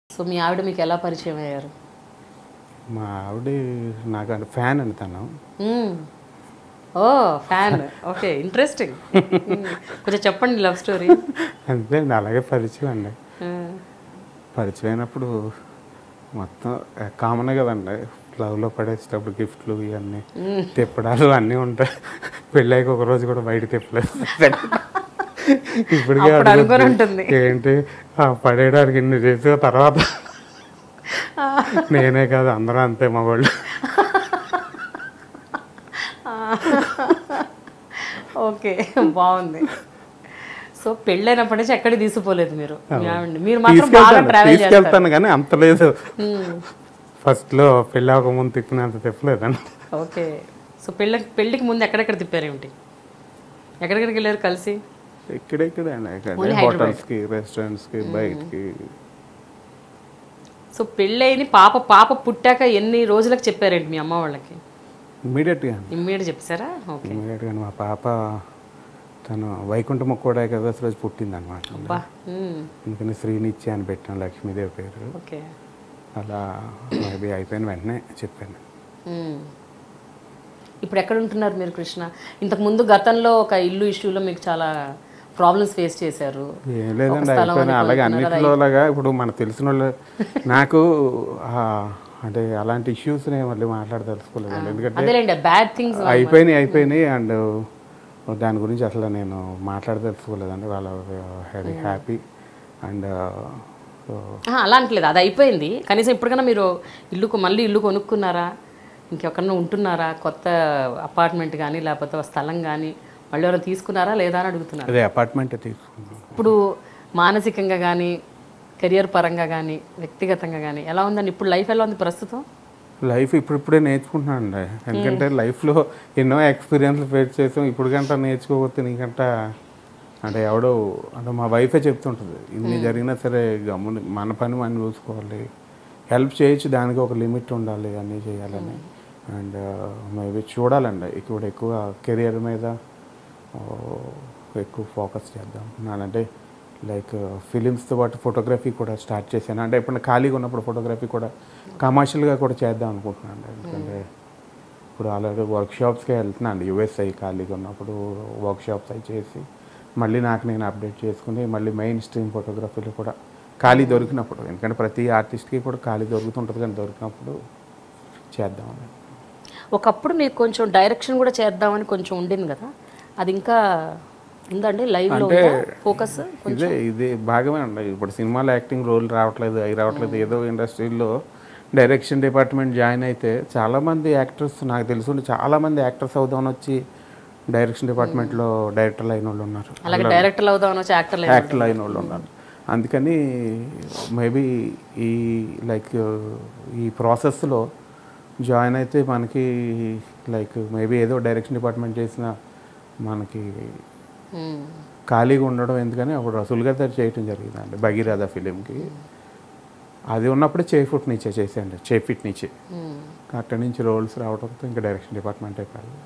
So మీ ఆవిడ మీకు ఎలా పరిచయం అయ్యారు? మా ఆవిడ నాకు అంటే ఫ్యాన్ అని తను. ఓ ఫ్యాన్, ఓకే, ఇంట్రెస్టింగ్. కొంచెం చెప్పండి లవ్ స్టోరీ. అంతే అండి, అలాగే పరిచయం అండి. పరిచయం అయినప్పుడు మొత్తం కామన్ కదండి, లవ్లో పడేసేటప్పుడు గిఫ్ట్లు ఇవన్నీ తిప్పడాలు అన్నీ ఉంటాయి. పెళ్ళైకి ఒక రోజు కూడా బయట తిప్పలేదు. ఇప్పటికే ఏంటి పడేయడానికి ఇన్ని చేసిన తర్వాత నేనే కాదు అందరూ అంతే మా వాళ్ళు. ఓకే, బాగుంది. సో పెళ్ళైనప్పటి నుంచి ఎక్కడికి తీసుకుపోలేదు మీరు? మీరు మాత్రం బాగా ట్రావెల్ తీసుకెళ్తాను కానీ అంత లేదు. ఫస్ట్లో పెళ్ళి అవ్వక ముందు తిప్పినంత తిప్పలేదండి. ఓకే, సో పెళ్ళికి ముందు ఎక్కడెక్కడ తిప్పారేమిటి? ఎక్కడెక్కడికి వెళ్ళారు కలిసి? ఇక్కడే హోటల్స్కి, రెస్టారెంట్స్కి, బయటికి. సో పెళ్ళైని పాప పుట్టాక ఎన్ని రోజులకు చెప్పారేంటి మీ అమ్మ వాళ్ళకి? ఇమ్మీడియట్ చెప్పారా? ఇమ్మీడియట్గా. మా పాప తను వైకుంఠ ముక్కోడా ఏకాదశి రోజు పుట్టింది అనమాట. అందుకని శ్రీనిత్య అని పెట్టాను, లక్ష్మీదేవి పేరు. ఓకే, అలా మేబీ అయిపోయిన వెంటనే చెప్పాను. ఇప్పుడు ఎక్కడ ఉంటున్నారు మీరు కృష్ణ? ఇంతకుముందు గతంలో ఒక ఇల్లు ఇష్యూలో మీకు చాలా ప్రాబ్లమ్స్ ఫేస్ చేశారు. ఏం లేదండి, అయిపోయినా అలాగే అన్నింటిలోలాగా. ఇప్పుడు మనకు తెలిసిన వాళ్ళు నాకు అంటే అలాంటి ఇష్యూస్ మళ్ళీ మాట్లాడదలుచుకోలేదండి, ఎందుకంటే అయిపోయినాయి అండ్ దాని గురించి అసలు నేను మాట్లాడదలుచుకోలేదండి. వాళ్ళ వెరీ హ్యాపీ అండ్ అలా అంటలేదు, అది అయిపోయింది. కనీసం ఇప్పటికన్నా మీరు మళ్ళీ ఇల్లు కొనుక్కున్నారా? ఇంకెక్కడన్నా ఉంటున్నారా? కొత్త అపార్ట్మెంట్ కానీ లేకపోతే స్థలం కానీ మళ్ళీ ఎవరైనా తీసుకున్నారా లేదా అని అడుగుతున్నారు. అదే అపార్ట్మెంట్ తీసుకున్నాను. ఇప్పుడు మానసికంగా కానీ కెరియర్ పరంగా కానీ వ్యక్తిగతంగా కానీ ఎలా ఉందండి ఇప్పుడు? లైఫ్ ఎలా ఉంది ప్రస్తుతం? లైఫ్ ఇప్పుడిప్పుడే నేర్చుకుంటున్నాను అండి, ఎందుకంటే లైఫ్లో ఎన్నో ఎక్స్పీరియన్స్లు ఫేస్ చేసాం. ఇప్పుడు గంట నేర్చుకోకపోతే నీకంట అంటే ఎవడో అంటే మా వైఫే చెప్తుంటుంది, ఇన్ని జరిగినా సరే గమ్ముని మన పని మనం చూసుకోవాలి, హెల్ప్ చేయొచ్చు, దానికి ఒక లిమిట్ ఉండాలి, అన్నీ చేయాలని. అండ్ మేబీ చూడాలండి ఇప్పుడు ఎక్కువ కెరియర్ మీద ఎక్కువ ఫోకస్ చేద్దాం. అంటే లైక్ ఫిలిమ్స్తో పాటు ఫోటోగ్రఫీ కూడా స్టార్ట్ చేశాను. అంటే ఎప్పుడైనా ఖాళీగా ఉన్నప్పుడు ఫోటోగ్రఫీ కూడా కమర్షియల్గా కూడా చేద్దాం అనుకుంటున్నాను. ఎందుకంటే ఇప్పుడు ఆల్రెడీ వర్క్షాప్స్కే వెళ్తున్నాను యూఎస్ఐ, ఖాళీగా ఉన్నప్పుడు వర్క్షాప్స్ అవి చేసి మళ్ళీ నాకు నేను అప్డేట్ చేసుకుని మళ్ళీ మెయిన్ స్ట్రీమ్ ఫోటోగ్రఫీలో కూడా ఖాళీ దొరికినప్పుడు, ఎందుకంటే ప్రతి ఆర్టిస్ట్కి కూడా ఖాళీ దొరుకుతుంటుంది, కానీ దొరికినప్పుడు చేద్దామని. ఒకప్పుడు మీకు కొంచెం డైరెక్షన్ కూడా చేద్దామని కొంచెం ఉండింది కదా, అది ఇంకా ఉందండి లైవ్లో ఫోకస్? ఇది భాగమే అండి. ఇప్పుడు సినిమాలో యాక్టింగ్ రోల్ రావట్లేదు, అవి రావట్లేదు, ఏదో ఇండస్ట్రీలో డైరెక్షన్ డిపార్ట్మెంట్ జాయిన్ అయితే చాలామంది యాక్టర్స్ నాకు తెలుసు, చాలామంది యాక్టర్స్ అవుదామని వచ్చి డైరెక్షన్ డిపార్ట్మెంట్లో డైరెక్టర్లు అయిన వాళ్ళు ఉన్నారు, డైరెక్టర్లు అవుదామని వచ్చి యాక్టర్లు అయిన వాళ్ళు ఉన్నారు. అందుకని మేబీ ఈ లైక్ ఈ ప్రాసెస్లో జాయిన్ అయితే మనకి లైక్ మేబీ ఏదో డైరెక్షన్ డిపార్ట్మెంట్ చేసిన మనకి ఖాళీగా ఉండడం ఎందుకని అప్పుడు రసూల్ గారి చేయటం జరిగిందండి భగీరథ ఫిలింకి. అది ఉన్నప్పుడే చేఫిట్ నుంచే చేసేయండి, చేఫిట్ నుంచే అక్కడి నుంచి రోల్స్ రావడంతో ఇంకా డైరెక్షన్ డిపార్ట్మెంట్ అయిపోయింది.